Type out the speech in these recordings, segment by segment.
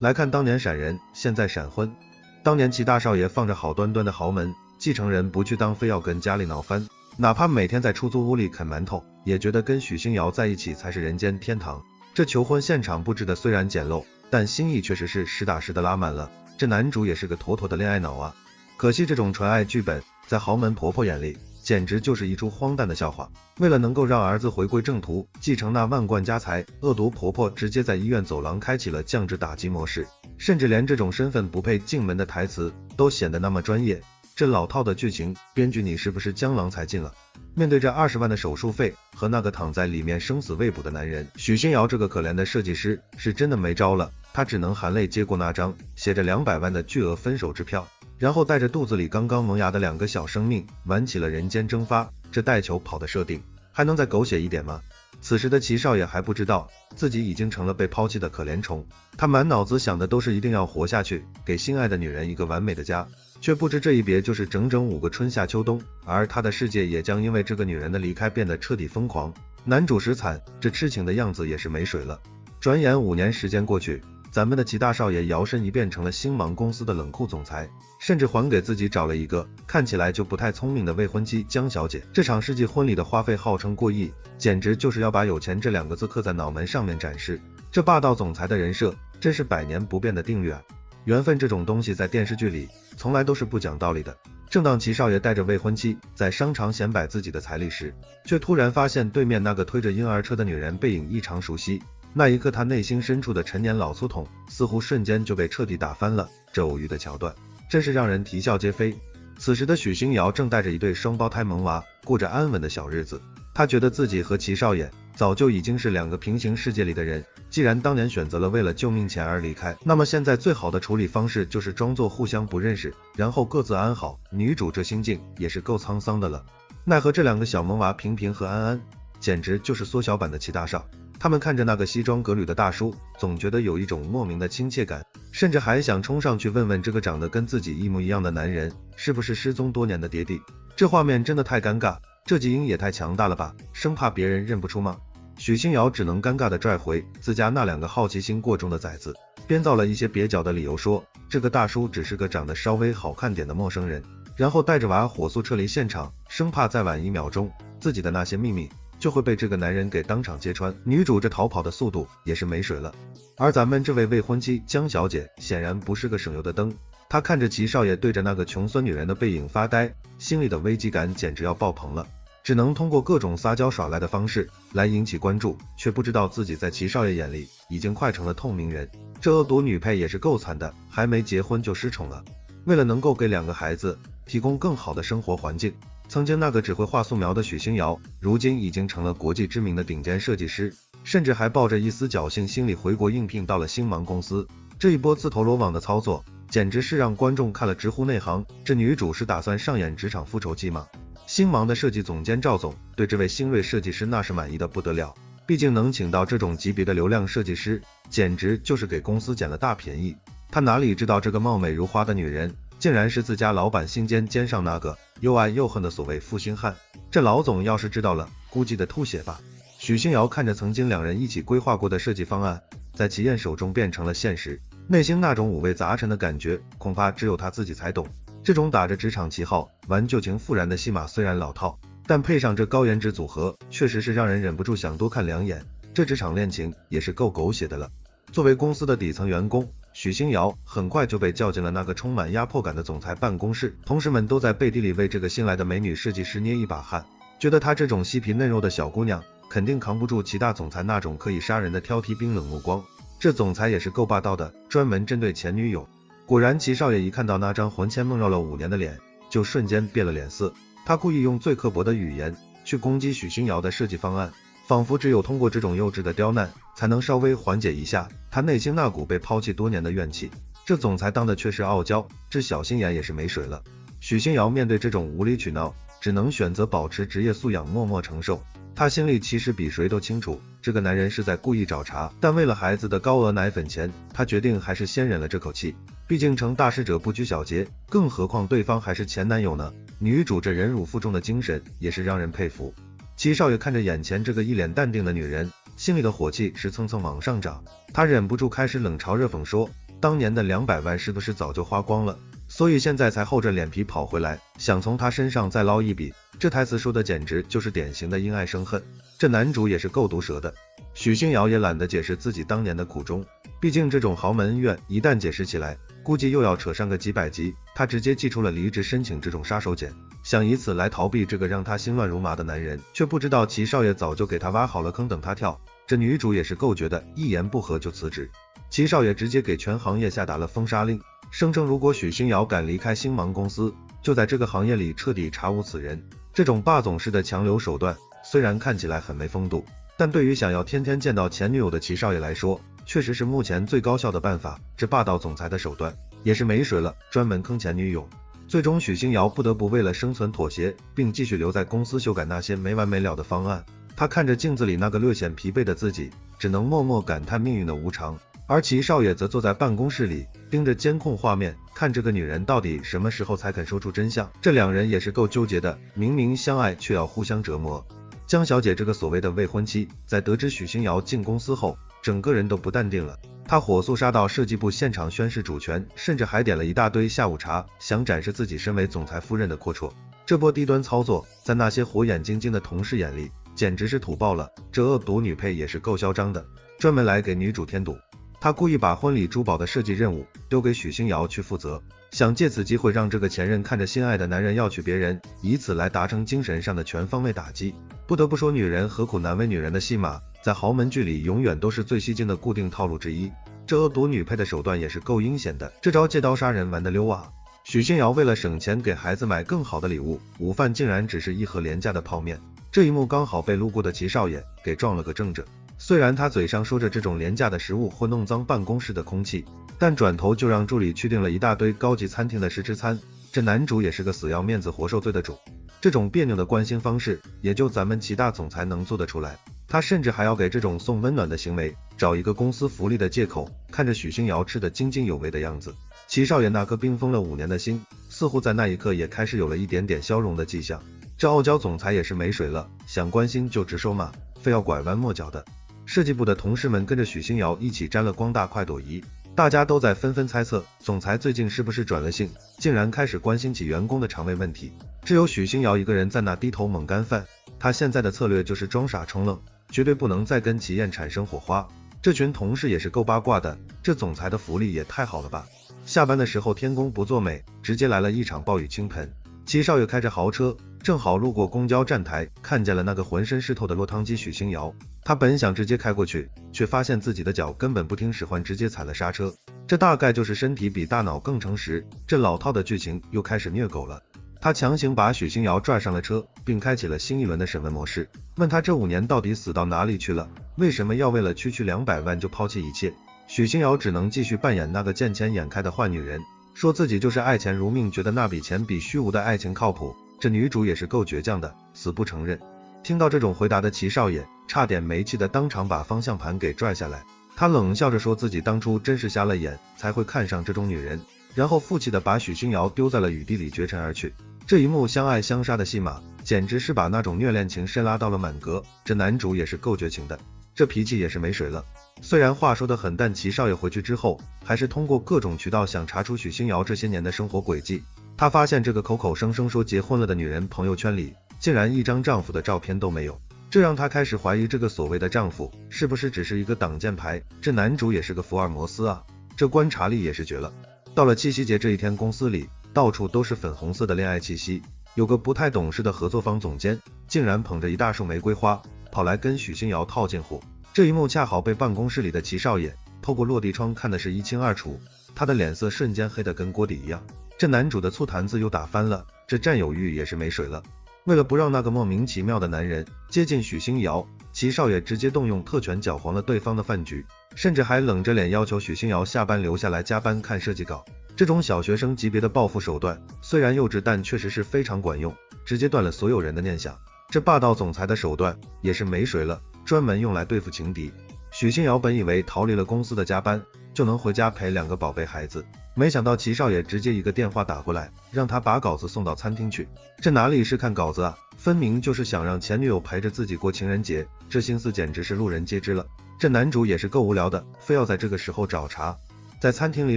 来看当年闪人，现在闪婚。当年齐大少爷放着好端端的豪门，继承人不去当，非要跟家里闹翻，哪怕每天在出租屋里啃馒头，也觉得跟许星瑶在一起才是人间天堂。这求婚现场布置的虽然简陋，但心意确实是实打实的拉满了。这男主也是个妥妥的恋爱脑啊，可惜这种纯爱剧本在豪门婆婆眼里简直就是一出荒诞的笑话。为了能够让儿子回归正途，继承那万贯家财，恶毒婆婆直接在医院走廊开启了降智打击模式，甚至连这种身份不配进门的台词都显得那么专业。这老套的剧情，编剧你是不是江郎才尽了？面对这20万的手术费和那个躺在里面生死未卜的男人，许新瑶这个可怜的设计师是真的没招了，他只能含泪接过那张写着200万的巨额分手支票，然后带着肚子里刚刚萌芽的2个小生命玩起了人间蒸发。这带球跑的设定还能再狗血一点吗？此时的齐少爷还不知道自己已经成了被抛弃的可怜虫，他满脑子想的都是一定要活下去，给心爱的女人一个完美的家，却不知这一别就是整整5个春夏秋冬，而他的世界也将因为这个女人的离开变得彻底疯狂。男主实惨，这痴情的样子也是没水了。转眼5年时间过去，咱们的齐大少爷摇身一变成了星芒公司的冷酷总裁，甚至还给自己找了一个看起来就不太聪明的未婚妻江小姐。这场世纪婚礼的花费号称过亿，简直就是要把有钱这2个字刻在脑门上面展示。这霸道总裁的人设真是100年不变的定律啊！缘分这种东西在电视剧里从来都是不讲道理的。正当齐少爷带着未婚妻在商场显摆自己的财力时，却突然发现对面那个推着婴儿车的女人背影异常熟悉。那一刻他内心深处的陈年老粗筒似乎瞬间就被彻底打翻了。这偶遇的桥段真是让人啼笑皆非。此时的许星瑶正带着一对双胞胎萌娃过着安稳的小日子，她觉得自己和齐少爷早就已经是2个平行世界里的人，既然当年选择了为了救命钱而离开，那么现在最好的处理方式就是装作互相不认识，然后各自安好。女主这心境也是够沧桑的了。奈何这2个小萌娃平平和安安，简直就是缩小版的齐大少。他们看着那个西装革履的大叔，总觉得有一种莫名的亲切感，甚至还想冲上去问问这个长得跟自己一模一样的男人是不是失踪多年的爹地。这画面真的太尴尬，这基因也太强大了吧，生怕别人认不出吗？许星瑶只能尴尬地拽回自家那2个好奇心过重的崽子，编造了一些蹩脚的理由，说这个大叔只是个长得稍微好看点的陌生人，然后带着娃火速撤离现场，生怕再晚1秒钟，自己的那些秘密就会被这个男人给当场揭穿。女主这逃跑的速度也是没水了。而咱们这位未婚妻江小姐显然不是个省油的灯，她看着齐少爷对着那个穷酸女人的背影发呆，心里的危机感简直要爆棚了，只能通过各种撒娇耍赖的方式来引起关注，却不知道自己在齐少爷眼里已经快成了透明人。这恶毒女配也是够惨的，还没结婚就失宠了。为了能够给2个孩子提供更好的生活环境，曾经那个只会画素描的许星瑶，如今已经成了国际知名的顶尖设计师，甚至还抱着一丝侥幸心理回国应聘到了星芒公司。这一波自投罗网的操作，简直是让观众看了直呼内行。这女主是打算上演职场复仇记吗？星芒的设计总监赵总对这位新锐设计师那是满意的不得了，毕竟能请到这种级别的流量设计师，简直就是给公司捡了大便宜。他哪里知道这个貌美如花的女人竟然是自家老板心尖上那个又爱又恨的所谓负心汉。这老总要是知道了，估计得吐血吧。许星瑶看着曾经2人一起规划过的设计方案在齐燕手中变成了现实，内心那种五味杂陈的感觉恐怕只有他自己才懂。这种打着职场旗号玩旧情复燃的戏码虽然老套，但配上这高颜值组合，确实是让人忍不住想多看2眼。这职场恋情也是够狗血的了。作为公司的底层员工，许星瑶很快就被叫进了那个充满压迫感的总裁办公室，同事们都在背地里为这个新来的美女设计师捏一把汗，觉得她这种细皮嫩肉的小姑娘肯定扛不住齐大总裁那种可以杀人的挑剔冰冷目光。这总裁也是够霸道的，专门针对前女友。果然齐少爷一看到那张魂牵梦绕了5年的脸，就瞬间变了脸色。他故意用最刻薄的语言去攻击许星瑶的设计方案，仿佛只有通过这种幼稚的刁难才能稍微缓解一下他内心那股被抛弃多年的怨气。这总裁当的确是傲娇，这小心眼也是没水了。许星瑶面对这种无理取闹，只能选择保持职业素养，默默承受。他心里其实比谁都清楚，这个男人是在故意找茬，但为了孩子的高额奶粉钱，他决定还是先忍了这口气。毕竟成大事者不拘小节，更何况对方还是前男友呢。女主这忍辱负重的精神也是让人佩服。齐少爷看着眼前这个一脸淡定的女人，心里的火气是蹭蹭往上涨，他忍不住开始冷嘲热讽说，当年的200万是不是早就花光了，所以现在才厚着脸皮跑回来，想从他身上再捞一笔。这台词说的简直就是典型的因爱生恨，这男主也是够毒舌的。许星瑶也懒得解释自己当年的苦衷，毕竟这种豪门恩怨一旦解释起来，估计又要扯上个几百集。他直接寄出了离职申请这种杀手锏，想以此来逃避这个让他心乱如麻的男人，却不知道齐少爷早就给他挖好了坑等他跳。这女主也是够绝的，一言不合就辞职。齐少爷直接给全行业下达了封杀令，声称如果许星瑶敢离开星芒公司，就在这个行业里彻底查无此人。这种霸总式的强留手段虽然看起来很没风度，但对于想要天天见到前女友的齐少爷来说，确实是目前最高效的办法。这霸道总裁的手段也是没水了，专门坑前女友。最终许星瑶不得不为了生存妥协，并继续留在公司修改那些没完没了的方案。他看着镜子里那个略显疲惫的自己，只能默默感叹命运的无常。而齐少爷则坐在办公室里，盯着监控画面，看这个女人到底什么时候才肯说出真相。这两人也是够纠结的，明明相爱却要互相折磨。江小姐这个所谓的未婚妻，在得知许星瑶进公司后，整个人都不淡定了。她火速杀到设计部现场宣示主权，甚至还点了一大堆下午茶，想展示自己身为总裁夫人的阔绰。这波低端操作，在那些火眼金睛的同事眼里，简直是土爆了。这恶毒女配也是够嚣张的，专门来给女主添堵。他故意把婚礼珠宝的设计任务丢给许星瑶去负责，想借此机会让这个前任看着心爱的男人要娶别人，以此来达成精神上的全方位打击。不得不说，女人何苦难为女人的戏码，在豪门剧里永远都是最吸睛的固定套路之一。这恶毒女配的手段也是够阴险的，这招借刀杀人玩得溜啊！许星瑶为了省钱给孩子买更好的礼物，午饭竟然只是一盒廉价的泡面。这一幕刚好被路过的齐少爷给撞了个正着。虽然他嘴上说着这种廉价的食物会弄脏办公室的空气，但转头就让助理去订了一大堆高级餐厅的试吃餐。这男主也是个死要面子活受罪的主，这种别扭的关心方式也就咱们齐大总裁能做得出来。他甚至还要给这种送温暖的行为找一个公司福利的借口。看着许星瑶吃得津津有味的样子，齐少爷那颗冰封了5年的心似乎在那一刻也开始有了一点点消融的迹象。这傲娇总裁也是没水了，想关心就直说嘛，非要拐弯抹角的。设计部的同事们跟着许星瑶一起沾了光大快朵颐，大家都在纷纷猜测总裁最近是不是转了性，竟然开始关心起员工的肠胃问题。只有许星瑶一个人在那低头猛干饭，他现在的策略就是装傻充愣，绝对不能再跟齐燕产生火花。这群同事也是够八卦的，这总裁的福利也太好了吧。下班的时候天公不作美，直接来了一场暴雨倾盆。齐少爷开着豪车，正好路过公交站台，看见了那个浑身湿透的落汤鸡许星瑶。他本想直接开过去，却发现自己的脚根本不听使唤，直接踩了刹车。这大概就是身体比大脑更诚实，这老套的剧情又开始虐狗了。他强行把许星瑶拽上了车，并开启了新一轮的审问模式，问他这5年到底死到哪里去了，为什么要为了区区200万就抛弃一切。许星瑶只能继续扮演那个见钱眼开的坏女人，说自己就是爱钱如命，觉得那笔钱比虚无的爱情靠谱。这女主也是够倔强的，死不承认。听到这种回答的齐少爷差点没气的当场把方向盘给拽下来。他冷笑着说自己当初真是瞎了眼，才会看上这种女人，然后负气的把许星瑶丢在了雨地里绝尘而去。这一幕相爱相杀的戏码简直是把那种虐恋情深拉到了满格。这男主也是够绝情的，这脾气也是没水了。虽然话说得很淡，齐少爷回去之后还是通过各种渠道想查出许星瑶这些年的生活轨迹。他发现这个口口声声说结婚了的女人朋友圈里竟然一张丈夫的照片都没有，这让他开始怀疑这个所谓的丈夫是不是只是一个挡箭牌。这男主也是个福尔摩斯啊，这观察力也是绝了。到了七夕节这一天，公司里到处都是粉红色的恋爱气息，有个不太懂事的合作方总监竟然捧着一大束玫瑰花跑来跟许星瑶套近乎。这一幕恰好被办公室里的齐少爷透过落地窗看的是一清二楚，他的脸色瞬间黑得跟锅底一样。这男主的醋坛子又打翻了，这占有欲也是没水了。为了不让那个莫名其妙的男人接近许星瑶，齐少爷直接动用特权搅黄了对方的饭局，甚至还冷着脸要求许星瑶下班留下来加班看设计稿。这种小学生级别的报复手段虽然幼稚，但确实是非常管用，直接断了所有人的念想。这霸道总裁的手段也是没水了，专门用来对付情敌。许星瑶本以为逃离了公司的加班就能回家陪2个宝贝孩子，没想到齐少爷直接一个电话打过来，让他把稿子送到餐厅去。这哪里是看稿子啊，分明就是想让前女友陪着自己过情人节，这心思简直是路人皆知了。这男主也是够无聊的，非要在这个时候找茬。在餐厅里，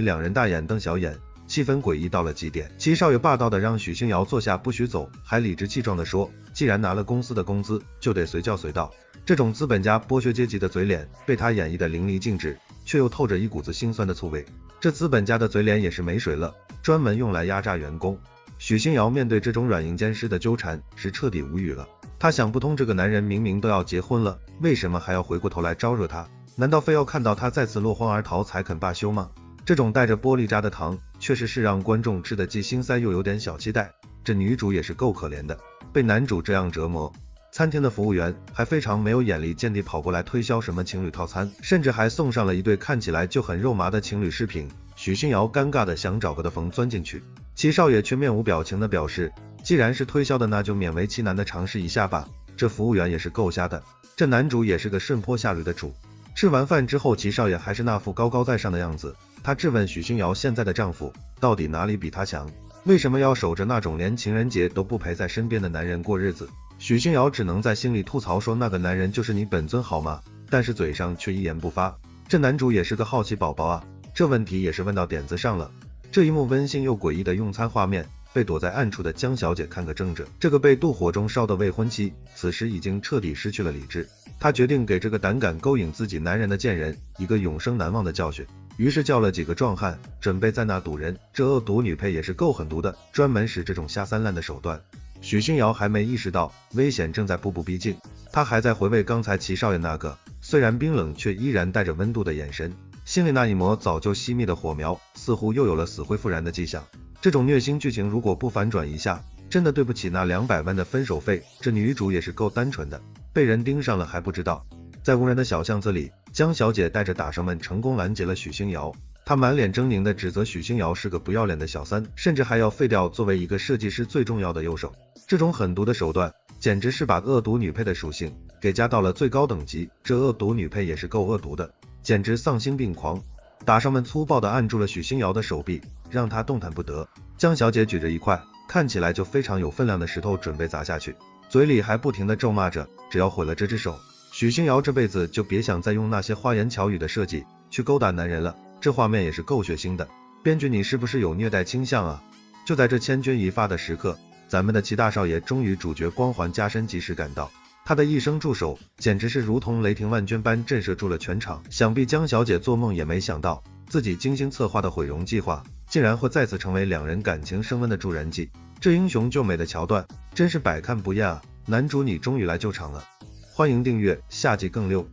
两人大眼瞪小眼，气氛诡异到了极点。齐少爷霸道的让许星瑶坐下不许走，还理直气壮地说，既然拿了公司的工资，就得随叫随到。这种资本家剥削阶级的嘴脸被他演绎得淋漓尽致，却又透着一股子心酸的醋味。这资本家的嘴脸也是没水了，专门用来压榨员工。许星瑶面对这种软硬兼施的纠缠是彻底无语了。她想不通，这个男人明明都要结婚了，为什么还要回过头来招惹她？难道非要看到她再次落荒而逃才肯罢休吗？这种带着玻璃渣的糖，确实是让观众吃得既心塞又有点小期待。这女主也是够可怜的，被男主这样折磨。餐厅的服务员还非常没有眼力见地跑过来推销什么情侣套餐，甚至还送上了一对看起来就很肉麻的情侣饰品。许星瑶尴尬的想找个的缝钻进去，齐少爷却面无表情的表示，既然是推销的，那就勉为其难的尝试一下吧。这服务员也是够瞎的，这男主也是个顺坡下驴的主。吃完饭之后，齐少爷还是那副高高在上的样子，他质问许星瑶现在的丈夫到底哪里比他强，为什么要守着那种连情人节都不陪在身边的男人过日子。许星瑶只能在心里吐槽说，那个男人就是你本尊好吗？但是嘴上却一言不发。这男主也是个好奇宝宝啊，这问题也是问到点子上了。这一幕温馨又诡异的用餐画面被躲在暗处的江小姐看个怔着。这个被妒火中烧的未婚妻此时已经彻底失去了理智，她决定给这个胆敢勾引自己男人的贱人一个永生难忘的教训，于是叫了几个壮汉准备在那堵人。这恶毒女配也是够狠毒的，专门使这种下三滥的手段。许星瑶还没意识到危险正在步步逼近，她还在回味刚才齐少爷那个虽然冰冷却依然带着温度的眼神，心里那一抹早就熄灭的火苗似乎又有了死灰复燃的迹象。这种虐心剧情如果不反转一下，真的对不起那200万的分手费。这女主也是够单纯的，被人盯上了还不知道。在无人的小巷子里，江小姐带着打手们成功拦截了许星瑶，她满脸狰狞地指责许星瑶是个不要脸的小三，甚至还要废掉作为一个设计师最重要的右手。这种狠毒的手段简直是把恶毒女配的属性给加到了最高等级。这恶毒女配也是够恶毒的，简直丧心病狂。打手们粗暴地按住了许星瑶的手臂，让她动弹不得。江小姐举着一块看起来就非常有分量的石头准备砸下去，嘴里还不停地咒骂着，只要毁了这只手，许星瑶这辈子就别想再用那些花言巧语的设计去勾搭男人了。这画面也是够血腥的，编剧你是不是有虐待倾向啊？就在这千钧一发的时刻，咱们的齐大少爷终于主角光环加身，及时赶到。他的一声助手简直是如同雷霆万钧般震慑住了全场。想必江小姐做梦也没想到，自己精心策划的毁容计划竟然会再次成为两人感情升温的助燃剂。这英雄救美的桥段真是百看不厌啊！男主你终于来救场了，欢迎订阅，下集更溜。